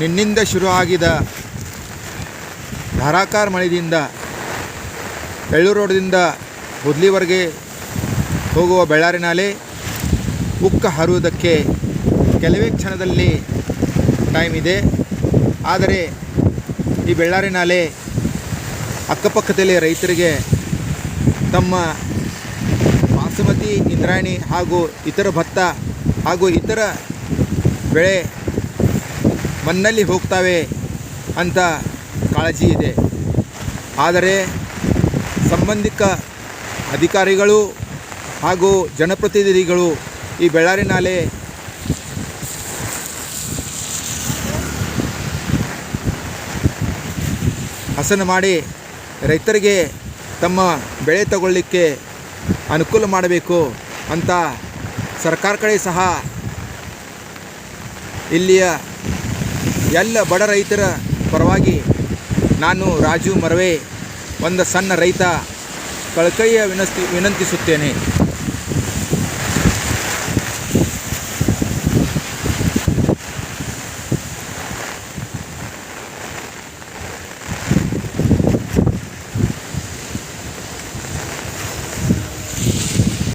ನಿನ್ನಿಂದ ಶುರುವಾಗಿದ ಧಾರಾಕಾರ ಮಳೆಯಿಂದ ಬೆಳ್ಳೂರು ರೋಡ್ದಿಂದ ಹುದ್ಲಿವರೆಗೆ ಹೋಗುವ ಬಳ್ಳಾರಿ ನಾಲೆ ಉಕ್ಕ ಹರಿಯುವುದಕ್ಕೆ ಕೆಲವೇ ಕ್ಷಣದಲ್ಲಿ ಟೈಮ್ ಇದೆ. ಆದರೆ ಈ ಬಳ್ಳಾರಿ ನಾಲೆ ಅಕ್ಕಪಕ್ಕದಲ್ಲಿ ರೈತರಿಗೆ ತಮ್ಮ ಬಾಸುಮತಿ, ಇಂದ್ರಾಯಣಿ ಹಾಗೂ ಇತರ ಭತ್ತ ಹಾಗೂ ಇತರ ಬೆಳೆ ಮಣ್ಣಲ್ಲಿ ಹೋಗ್ತವೆ ಅಂತ ಕಾಳಜಿ ಇದೆ. ಆದರೆ ಸಂಬಂಧಿಕ ಅಧಿಕಾರಿಗಳು ಹಾಗೂ ಜನಪ್ರತಿನಿಧಿಗಳು ಈ ಬಳ್ಳಾರಿ ನಾಲೆ ಹಸನು ಮಾಡಿ ರೈತರಿಗೆ ತಮ್ಮ ಬೆಳೆ ತಗೊಳ್ಳಿಕ್ಕೆ ಅನುಕೂಲ ಮಾಡಬೇಕು ಅಂತ ಸರ್ಕಾರ ಕಡೆ ಸಹ ಇಲ್ಲಿಯ ಎಲ್ಲ ಬಡ ರೈತರ ಪರವಾಗಿ ನಾನು ರಾಜು ಮರವೆ ಒಂದು ಸಣ್ಣ ರೈತ ಕಳಕಳಿಯ ವಿನಂತಿಸುತ್ತೇನೆ.